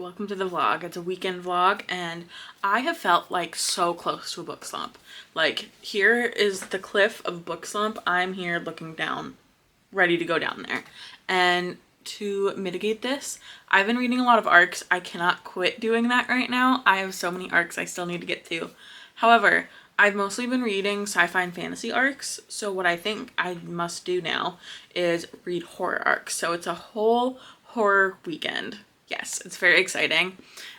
Welcome to the vlog. It's a weekend vlog and I have felt like so close to a book slump. Like, here is the cliff of book slump. I'm here looking down, ready to go down there. And to mitigate this, I've been reading a lot of arcs. I cannot quit doing that right now. I have so many arcs I still need to get to. However, I've mostly been reading sci-fi and fantasy arcs, so what I think I must do now is read horror arcs. So it's a whole horror weekend. Yes, it's very exciting.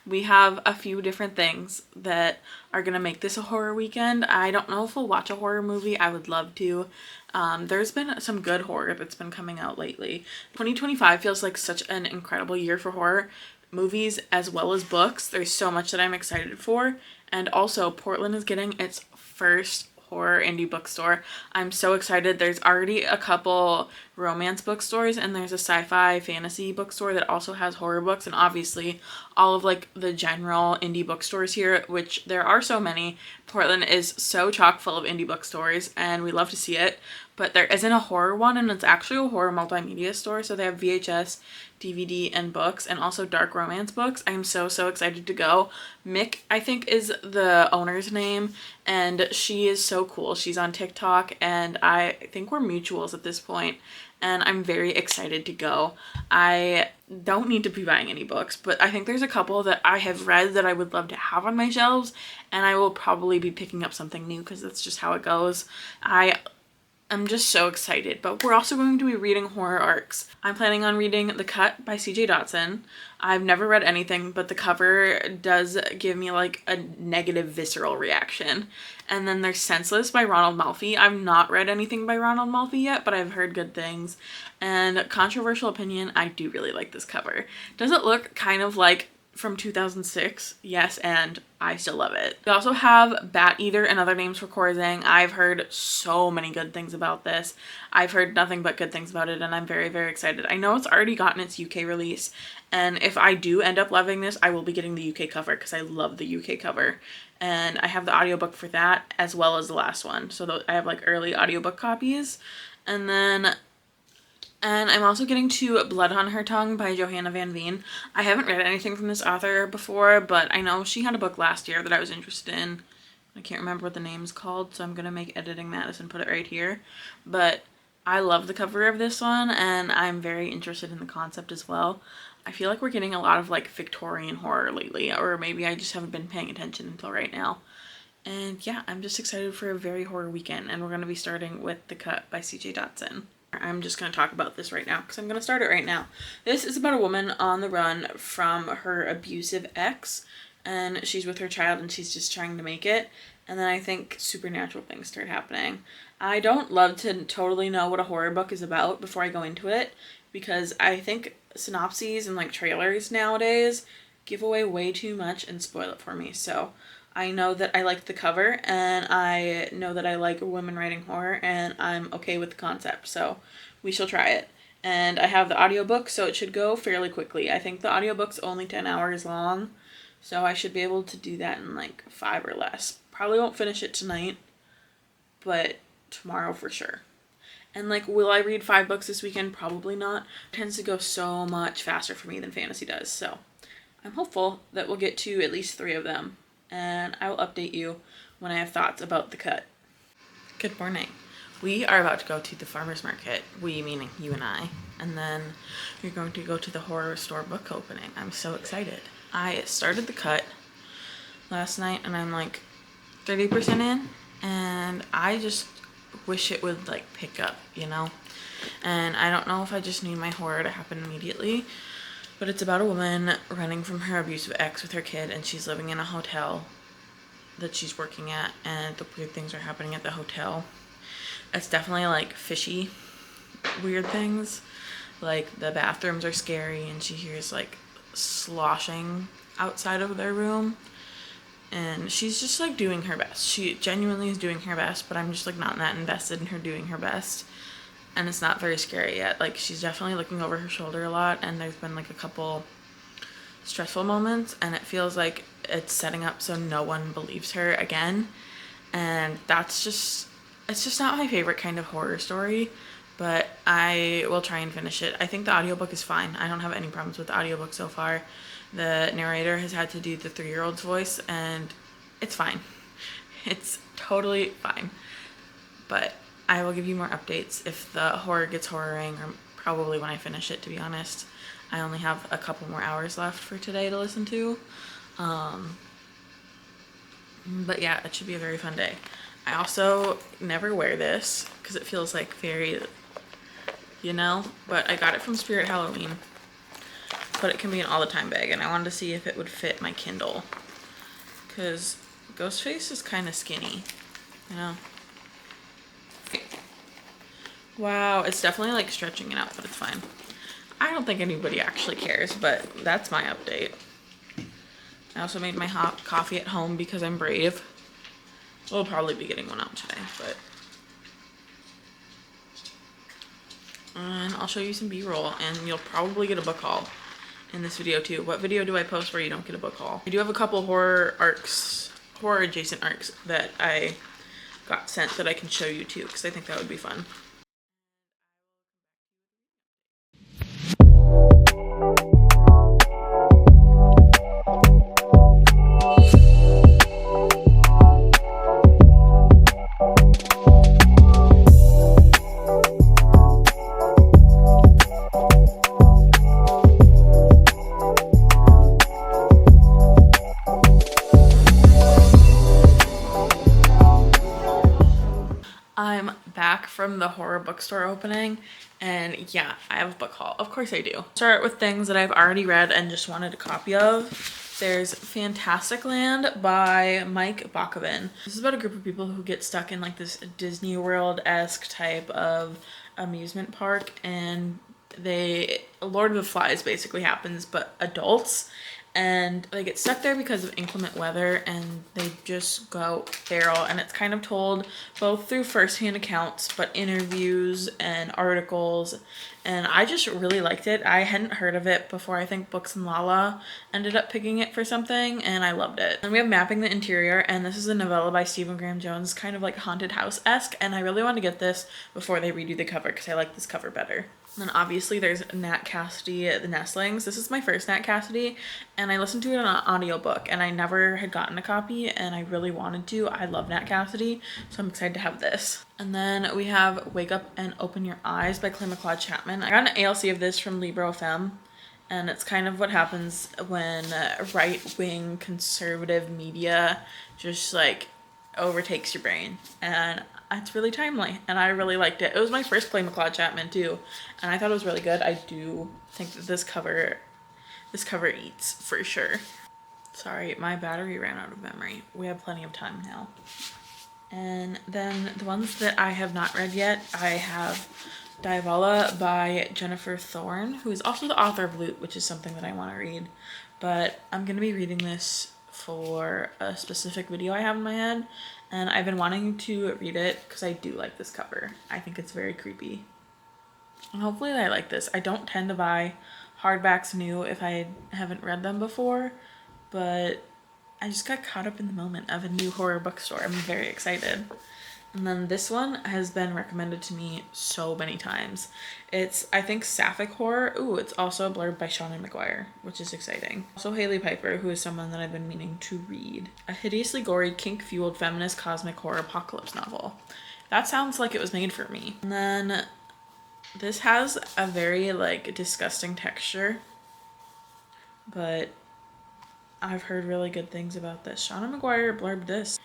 We have a few different things that are gonna make this a horror weekend. I don't know if we'll watch a horror movie. I would love to. There's been some good horror that's been coming out lately. 2025 feels like such an incredible year for horror movies as well as books. There's so much that I'm excited for. And also, Portland is getting its first horror indie bookstore. I'm so excited. There's already a couple romance bookstores and there's a sci-fi fantasy bookstore that also has horror books, and obviously all of like the general indie bookstores here, which there are so many. Portland is so chock full of indie bookstores and we love to see it, but there isn't a horror one, and it's actually a horror multimedia store. So they have VHS, DVD, and books, and also dark romance books. I'm so excited to go. Mick, I think, is the owner's name, and she is so cool. She's on TikTok and I think we're mutuals at this point, and I'm very excited to go. I don't need to be buying any books, but I think there's a couple that I have read that I would love to have on my shelves, and I will probably be picking up something new because that's just how it goes. I'm just so excited, but we're also going to be reading horror arcs. I'm planning on reading The Cut by CJ Dotson. I've never read anything, but the cover does give me like a negative visceral reaction. And then there's Senseless by Ronald Malfi. I've not read anything by Ronald Malfi yet, but I've heard good things. And controversial opinion, I do really like this cover. Does it look kind of like from 2006? Yes, and I still love it. We also have Bat Eater and Other Names for Corzang. I've heard so many good things about this. I've heard nothing but good things about it, and I'm very excited. I know it's already gotten its UK release, and if I do end up loving this, I will be getting the UK cover because I love the UK cover. And I have the audiobook for that as well as the last one. So I have like early audiobook copies. And I'm also getting to Blood on Her Tongue by Johanna Van Veen. I haven't read anything from this author before, but I know she had a book last year that I was interested in. I can't remember what the name's called, so I'm going to make Editing Madison put it right here. But I love the cover of this one, and I'm very interested in the concept as well. I feel like we're getting a lot of like Victorian horror lately, or maybe I just haven't been paying attention until right now. And yeah, I'm just excited for a very horror weekend, and we're going to be starting with The Cut by CJ Dotson. I'm just going to talk about this right now because I'm going to start it right now. This is about a woman on the run from her abusive ex, and she's with her child and she's just trying to make it. And then I think supernatural things start happening. I don't love to totally know what a horror book is about before I go into it, because I think synopses and like trailers nowadays give away way too much and spoil it for me. So I know that I like the cover, and I know that I like women writing horror, and I'm okay with the concept, so we shall try it. And I have the audiobook, so it should go fairly quickly. I think the audiobook's only 10 hours long, so I should be able to do that in like 5 or less. Probably won't finish it tonight, but tomorrow for sure. And like, will I read 5 books this weekend? Probably not. It tends to go so much faster for me than fantasy does, so I'm hopeful that we'll get to at least 3 of them. And I will update you when I have thoughts about The Cut. Good morning. We are about to go to the farmer's market. We meaning you and I. And then we're going to go to the horror store book opening. I'm so excited. I started The Cut last night and I'm like 30% in. And I just wish it would like pick up, you know? And I don't know if I just need my horror to happen immediately. But it's about a woman running from her abusive ex with her kid, and she's living in a hotel that she's working at, and the weird things are happening at the hotel. It's definitely like fishy, weird things. Like the bathrooms are scary, and she hears like sloshing outside of their room. And she's just like doing her best. She genuinely is doing her best, but I'm just like not that invested in her doing her best. And it's not very scary yet. Like, she's definitely looking over her shoulder a lot, and there's been like a couple stressful moments, and it feels like it's setting up so no one believes her again. And it's just not my favorite kind of horror story, but I will try and finish it. I think the audiobook is fine. I don't have any problems with the audiobook so far. The narrator has had to do the 3-year-old's voice, and it's fine. It's totally fine. But I will give you more updates if the horror gets horroring, or probably when I finish it, to be honest. I only have a couple more hours left for today to listen to. But yeah, it should be a very fun day. I also never wear this because it feels like very, you know, but I got it from Spirit Halloween. But it can be an all the time bag, and I wanted to see if it would fit my Kindle, because Ghostface is kind of skinny, you know. Wow, it's definitely like stretching it out, but it's fine. I don't think anybody actually cares, but that's my update. I also made my hot coffee at home because I'm brave. We'll probably be getting one out today, but. And I'll show you some B-roll, and you'll probably get a book haul in this video too. What video do I post where you don't get a book haul? I do have a couple horror adjacent arcs that I got sent that I can show you too, because I think that would be fun. I'm back from the horror bookstore opening, and yeah, I have a book haul. Of course I do. Start with things that I've already read and just wanted a copy of. There's Fantastic Land by Mike Bakovin. This is about a group of people who get stuck in like this Disney World-esque type of amusement park, and Lord of the Flies basically happens, but adults. And they get stuck there because of inclement weather, and they just go feral. And it's kind of told both through firsthand accounts, but interviews and articles. And I just really liked it. I hadn't heard of it before. I think Books and Lala ended up picking it for something, and I loved it. And we have Mapping the Interior, and this is a novella by Stephen Graham Jones, kind of like haunted house-esque. And I really want to get this before they redo the cover, because I like this cover better. And then obviously there's Nat Cassidy, The Nestlings. This is my first Nat Cassidy, and I listened to it on an audiobook, and I never had gotten a copy, and I really wanted to. I love Nat Cassidy, so I'm excited to have this. And then we have Wake Up and Open Your Eyes by Clay McLeod Chapman. I got an ALC of this from Libro FM, and it's kind of what happens when right-wing conservative media just like overtakes your brain. And it's really timely, and I really liked it. It was my first Clay McLeod Chapman too, and I thought it was really good. I do think that this cover eats for sure. Sorry, my battery ran out of memory. We have plenty of time now. And then the ones that I have not read yet, I have Diabola by Jennifer Thorne, who is also the author of Loot, which is something that I want to read. But I'm going to be reading this for a specific video I have in my head, and I've been wanting to read it because I do like this cover. I think it's very creepy. And hopefully I like this. I don't tend to buy hardbacks new if I haven't read them before, but I just got caught up in the moment of a new horror bookstore. I'm very excited. And then this one has been recommended to me so many times. It's, I think, sapphic horror. Ooh, it's also a blurb by Seanan McGuire, which is exciting. Also Haley Piper, who is someone that I've been meaning to read. A hideously gory, kink-fueled feminist cosmic horror apocalypse novel. That sounds like it was made for me. And then this has a very, like, disgusting texture, but I've heard really good things about this. Seanan McGuire blurbed this.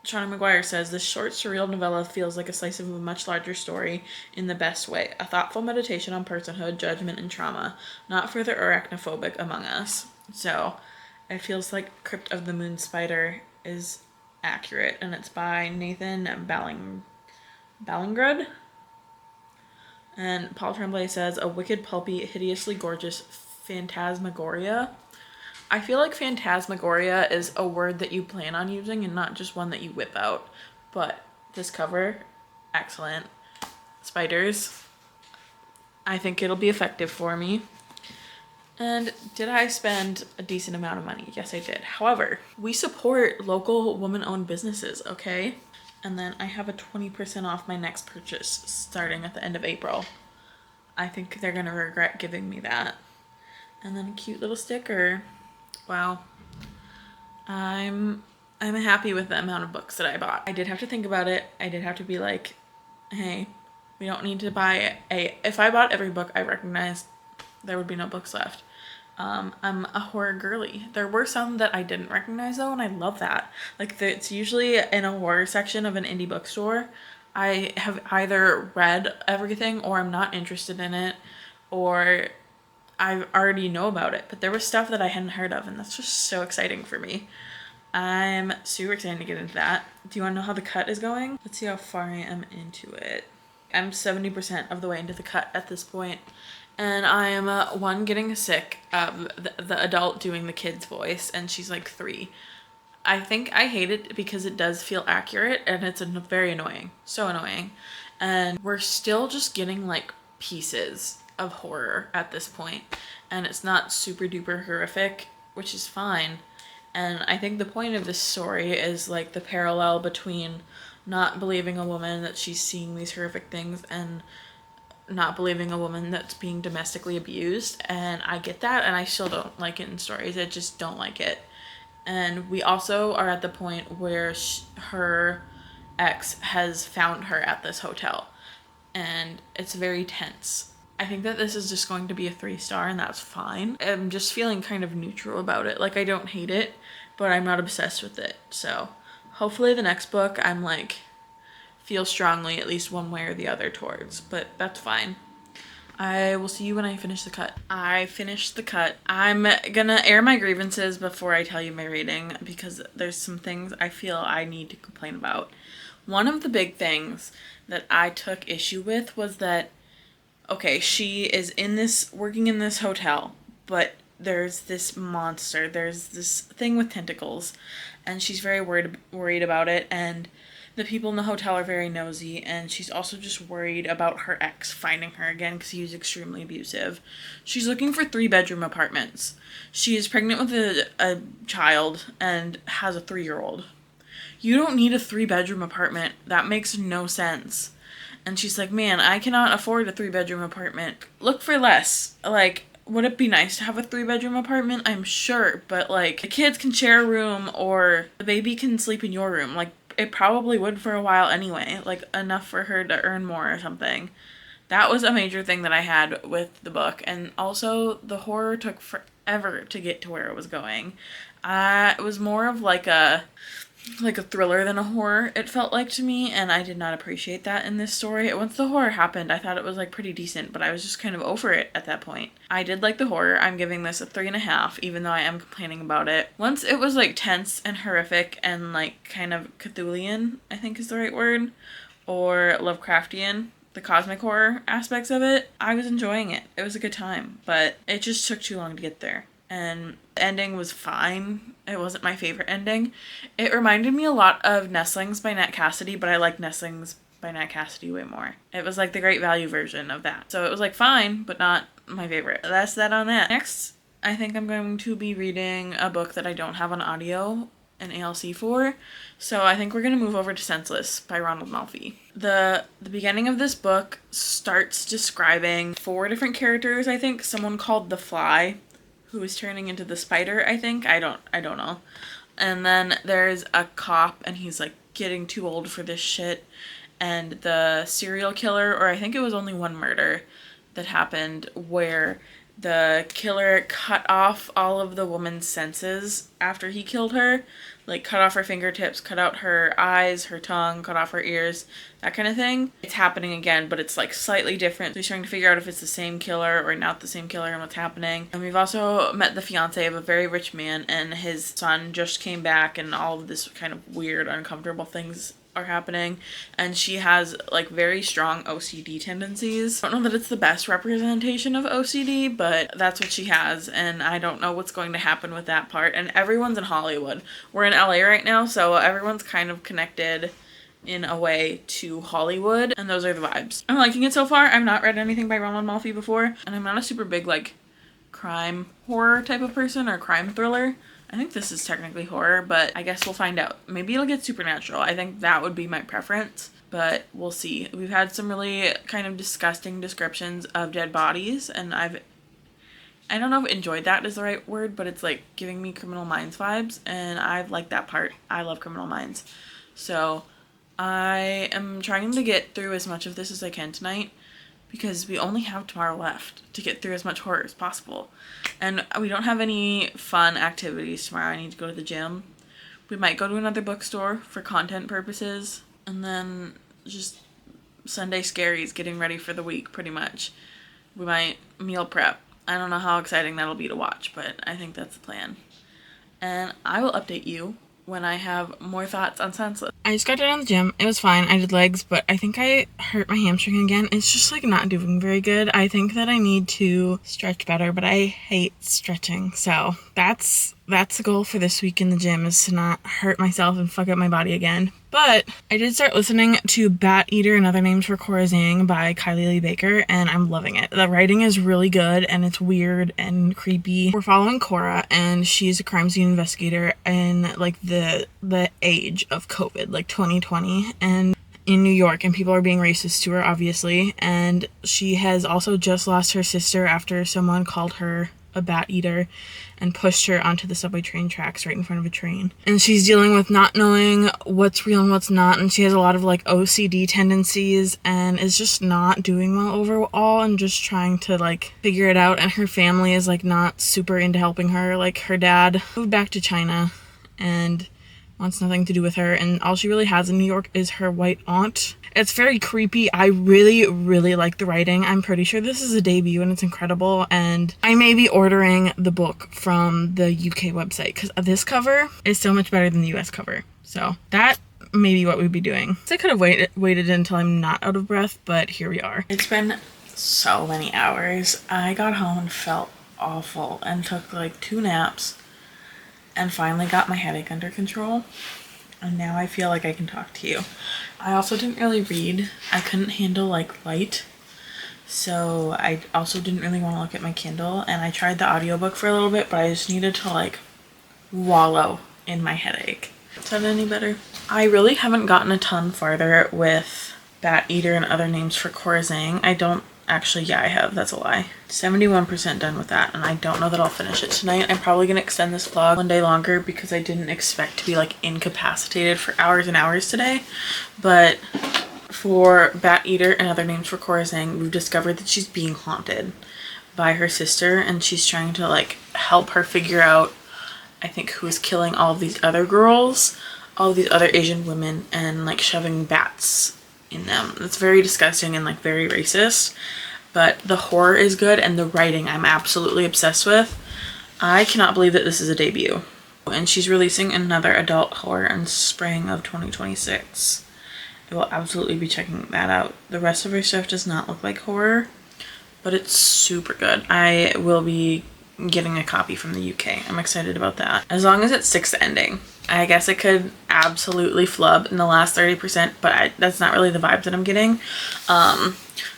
Seanan McGuire says, this short, surreal novella feels like a slice of a much larger story in the best way. A thoughtful meditation on personhood, judgment, and trauma, not for the arachnophobic among us. So it feels like Crypt of the Moon Spider is accurate, and it's by Nathan Ballingrud. And Paul Tremblay says, a wicked, pulpy, hideously gorgeous phantasmagoria. I feel like phantasmagoria is a word that you plan on using and not just one that you whip out. But this cover, excellent. Spiders, I think it'll be effective for me. And did I spend a decent amount of money? Yes, I did. However, we support local woman-owned businesses, okay? And then I have a 20% off my next purchase starting at the end of April. I think they're gonna regret giving me that. And then a cute little sticker. Wow. I'm happy with the amount of books that I bought. I did have to think about it. I did have to be like, hey, we don't need to buy if I bought every book I recognized, there would be no books left. I'm a horror girly. There were some that I didn't recognize though, and I love that. Like it's usually in a horror section of an indie bookstore. I have either read everything or I'm not interested in it, or I already know about it. But there was stuff that I hadn't heard of, and that's just so exciting for me. I'm super excited to get into that. Do you want to know how the cut is going? Let's see how far I am into it. I'm 70% of the way into the cut at this point. And I am, getting sick of the adult doing the kid's voice, and she's like 3. I think I hate it because it does feel accurate, and it's very annoying. So annoying. And we're still just getting, like, pieces of horror at this point. And it's not super duper horrific, which is fine. And I think the point of this story is, like, the parallel between not believing a woman that she's seeing these horrific things and not believing a woman that's being domestically abused. And I get that, and I still don't like it in stories. I just don't like it. And we also are at the point where her ex has found her at this hotel, and it's very tense. I think that this is just going to be a 3-star, and that's fine. I'm just feeling kind of neutral about it. Like, I don't hate it, but I'm not obsessed with it. So hopefully the next book I'm like feel strongly at least one way or the other towards, but that's fine. I will see you when I finish the cut. I finished the cut. I'm gonna air my grievances before I tell you my rating, because there's some things I feel I need to complain about. One of the big things that I took issue with was that, okay, she is working in this hotel, but there's this monster, there's this thing with tentacles, and she's very worried about it, and the people in the hotel are very nosy, and she's also just worried about her ex finding her again because he was extremely abusive. She's looking for 3-bedroom apartments. She is pregnant with a child and has a 3-year-old. You don't need a 3-bedroom apartment. That makes no sense. And she's like, man, I cannot afford a 3-bedroom apartment. Look for less. Like, would it be nice to have a 3-bedroom apartment? I'm sure, but like, the kids can share a room, or the baby can sleep in your room. Like, it probably would for a while anyway, like enough for her to earn more or something. That was a major thing that I had with the book. And also the horror took forever to get to where it was going. It was more of like a thriller than a horror, it felt like to me, and I did not appreciate that in this story. Once the horror happened, I thought it was like pretty decent, but I was just kind of over it at that point. I did like the horror. I'm giving this a 3.5, even though I am complaining about it. Once it was like tense and horrific and like kind of Cthulhian, I think is the right word, or Lovecraftian, the cosmic horror aspects of it, I was enjoying it. It was a good time, but it just took too long to get there. And the ending was fine. It wasn't my favorite ending. It reminded me a lot of Nestlings by Nat Cassidy, but I like Nestlings by Nat Cassidy way more. It was like the Great Value version of that. So it was like fine, but not my favorite. That's that on that. Next, I think I'm going to be reading a book that I don't have on audio an ALC for. So I think we're going to move over to Senseless by Ronald Malfi. The beginning of this book starts describing 4 different characters, I think. Someone called the Fly, who is turning into the spider, I think. I don't know. And then there's a cop, and he's like getting too old for this shit. And the serial killer, or I think it was only one murder that happened where the killer cut off all of the woman's senses after he killed her. Like, cut off her fingertips, cut out her eyes, her tongue, cut off her ears, that kind of thing. It's happening again, but it's, like, slightly different. So he's trying to figure out if it's the same killer or not the same killer and what's happening. And we've also met the fiancé of a very rich man, and his son just came back, and all of this kind of weird, uncomfortable things are happening, and she has like very strong OCD tendencies. I don't know that it's the best representation of OCD, but that's what she has, and I don't know what's going to happen with that part. And everyone's in Hollywood. We're in LA right now, so everyone's kind of connected in a way to Hollywood, and those are the vibes. I'm liking it so far. I've not read anything by Ronald Malfi before, and I'm not a super big like crime horror type of person, or crime thriller. I think this is technically horror, but I guess we'll find out. Maybe it'll get supernatural. I think that would be my preference, but we'll see. We've had some really kind of disgusting descriptions of dead bodies, and I've I don't know if enjoyed that is the right word, but it's like giving me Criminal Minds vibes, and I like that part. I love Criminal Minds. So I am trying to get through as much of this as I can tonight because we only have tomorrow left to get through as much horror as possible. And we don't have any fun activities tomorrow. I need to go to the gym. We might go to another bookstore for content purposes, and then just Sunday scaries, getting ready for the week pretty much. We might meal prep. I don't know how exciting that'll be to watch, but I think that's the plan. And I will update you when I have more thoughts on Senseless. I just got done in the gym. It was fine. I did legs, but I think I hurt my hamstring again. It's just like not doing very good. I think that I need to stretch better, but I hate stretching. So that's the goal for this week in the gym, is to not hurt myself and fuck up my body again. But I did start listening to Bat Eater and Other Names for Corazing by Kylie Lee Baker, and I'm loving it. The writing is really good, and it's weird and creepy. We're following Cora, and she's a crime scene investigator in like the age of COVID, like 2020, and in New York, and people are being racist to her, obviously. And she has also just lost her sister after someone called her a bat eater and pushed her onto the subway train tracks right in front of a train. And she's dealing with not knowing what's real and what's not, and she has a lot of like OCD tendencies and is just not doing well overall and just trying to like figure it out. And her family is like not super into helping her. Like her dad moved back to China and wants nothing to do with her, and all she really has in New York is her white aunt. It's very creepy. I really, really like the writing. I'm pretty sure this is a debut and it's incredible, and I may be ordering the book from the UK website because this cover is so much better than the US cover. So that may be what we'd be doing. So I could have waited until I'm not out of breath, but here we are. It's been so many hours. I got home and felt awful and took like 2 naps and finally got my headache under control, and now I feel like I can talk to you. I also didn't really read. I couldn't handle like light, so I also didn't really want to look at my Kindle, and I tried the audiobook for a little bit, but I just needed to like wallow in my headache. Is that any better? I really haven't gotten a ton farther with Bat Eater and Other Names for Corazing. I don't actually, yeah, I have. That's a lie. 71% done with that, and I don't know that I'll finish it tonight. I'm probably gonna extend this vlog one day longer because I didn't expect to be like incapacitated for hours and hours today. But for Bat Eater and Other Names for Corazing, we've discovered that she's being haunted by her sister, and she's trying to like help her figure out, I think, who's killing all of these other girls, all of these other Asian women, and like shoving bats in them. It's very disgusting and like very racist, but the horror is good and the writing I'm absolutely obsessed with. I cannot believe that this is a debut, and she's releasing another adult horror in spring of 2026. I will absolutely be checking that out. The rest of her stuff does not look like horror, but it's super good. I will be getting a copy from the UK. I'm excited about that. As long as it sticks to ending. I guess it could absolutely flub in the last 30%, but that's not really the vibes that I'm getting.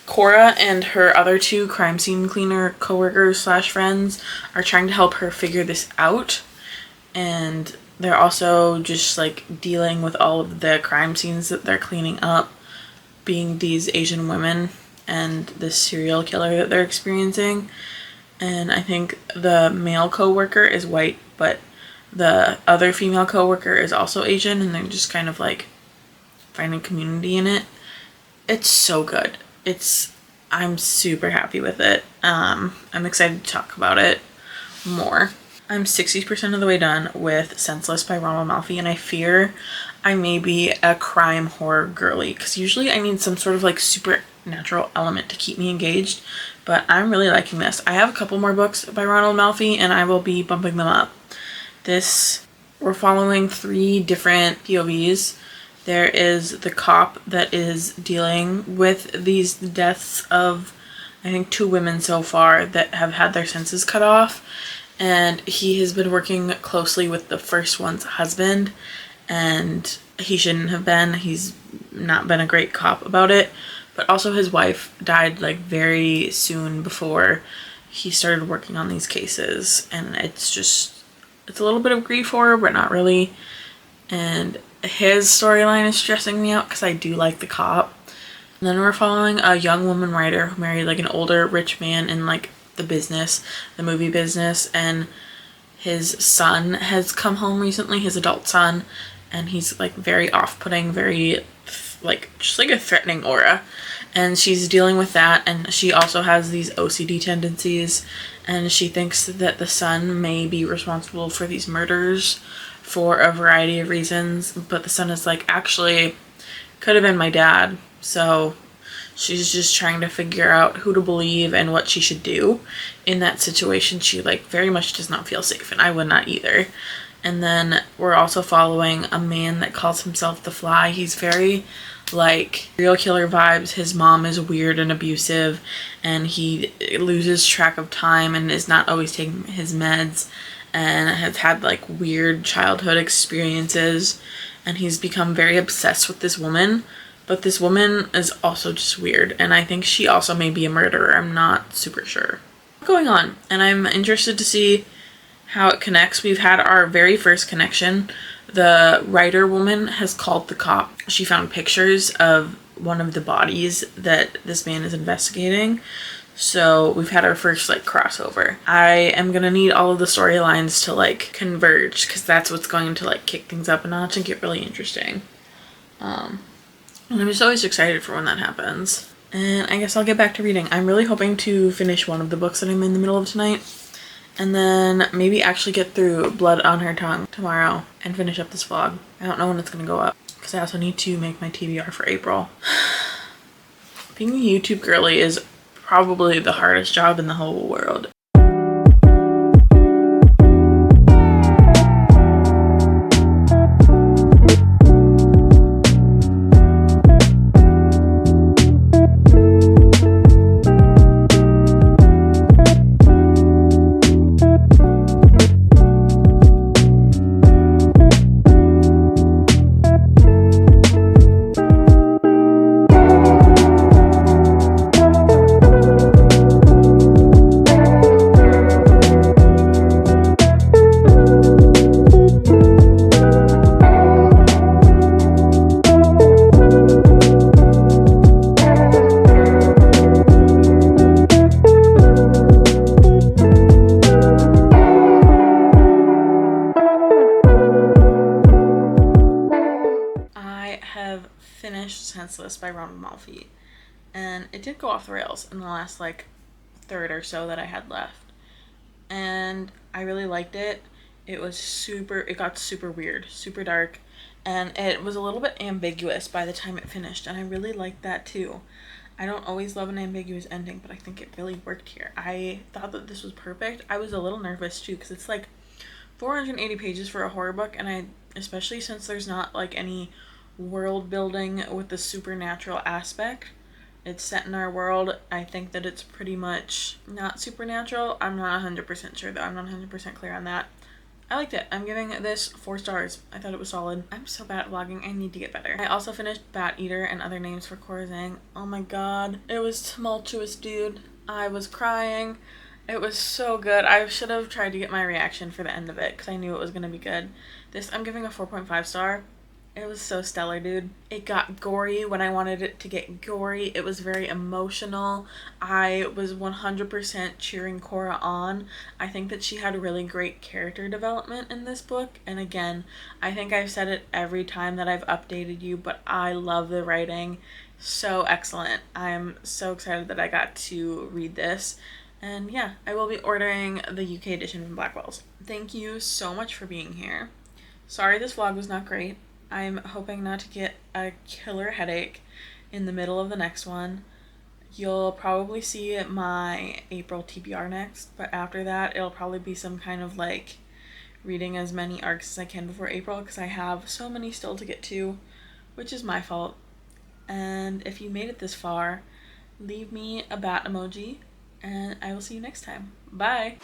Cora and her other 2 crime scene cleaner coworkers / friends are trying to help her figure this out, and they're also just like dealing with all of the crime scenes that they're cleaning up, being these Asian women and this serial killer that they're experiencing. And I think the male coworker is white, but the other female coworker is also Asian, and they're just kind of like finding community in it. It's so good. I'm super happy with it. I'm excited to talk about it more. I'm 60% of the way done with Senseless by Ronald Malfi, and I fear I may be a crime horror girly, because usually I need some sort of like supernatural element to keep me engaged, but I'm really liking this. I have a couple more books by Ronald Malfi, and I will be bumping them up. We're following 3 different POVs. There is the cop that is dealing with these deaths of, I think, 2 women so far that have had their senses cut off, and he has been working closely with the first one's husband, and he shouldn't have been. He's not been a great cop about it, but also his wife died like very soon before he started working on these cases, and it's a little bit of grief horror, but not really. And his storyline is stressing me out because I do like the cop. And then we're following a young woman writer who married like an older rich man in like the business, the movie business, and his son has come home recently, his adult son, and he's like very off-putting, very like just like a threatening aura, and she's dealing with that. And she also has these OCD tendencies, and she thinks that the son may be responsible for these murders for a variety of reasons, but the son is like, actually could have been my dad. So she's just trying to figure out who to believe and what she should do in that situation. She like very much does not feel safe, and I would not either. And then we're also following a man that calls himself the Fly. He's very like serial killer vibes. His mom is weird and abusive, and he loses track of time and is not always taking his meds, and has had like weird childhood experiences, and he's become very obsessed with this woman. But this woman is also just weird, and I think she also may be a murderer. I'm not super sure what's going on, and I'm interested to see how it connects. We've had our very first connection. The writer woman has called the cop. She found pictures of one of the bodies that this man is investigating. So we've had our first like crossover. I am gonna need all of the storylines to like converge, because that's what's going to like kick things up a notch and get really interesting. And I'm just always excited for when that happens. And I guess I'll get back to reading. I'm really hoping to finish one of the books that I'm in the middle of tonight, and then maybe actually get through Blood on Her Tongue tomorrow and finish up this vlog. I don't know when it's gonna go up, because I also need to make my TBR for April. Being a YouTube girly is probably the hardest job in the whole world. Senseless by Ronald Malfi, and it did go off the rails in the last like third or so that I had left, and I really liked it. It got super weird, super dark, and it was a little bit ambiguous by the time it finished, and I really liked that too. I don't always love an ambiguous ending, but I think it really worked here. I thought that this was perfect. I was a little nervous too, because it's like 480 pages for a horror book, and especially since there's not like any world building with the supernatural aspect. It's set in our world. I think that it's pretty much not supernatural. I'm not 100% sure though. I'm not 100% clear on that. I liked it. I'm giving this 4 stars. I thought it was solid. I'm so bad at vlogging. I need to get better. I also finished Bat Eater and Other Names for Corazang. Oh my god. It was tumultuous, dude. I was crying. It was so good. I should have tried to get my reaction for the end of it, because I knew it was going to be good. This I'm giving a 4.5 star. It was so stellar, dude. It got gory when I wanted it to get gory. It was very emotional. I was 100% cheering Cora on. I think that she had really great character development in this book. And again, I think I've said it every time that I've updated you, but I love the writing. So excellent. I'm so excited that I got to read this. And yeah, I will be ordering the UK edition from Blackwell's. Thank you so much for being here. Sorry this vlog was not great. I'm hoping not to get a killer headache in the middle of the next one. You'll probably see my April TBR next, but after that it'll probably be some kind of like reading as many arcs as I can before April, because I have so many still to get to, which is my fault. And if you made it this far, leave me a bat emoji, and I will see you next time. Bye!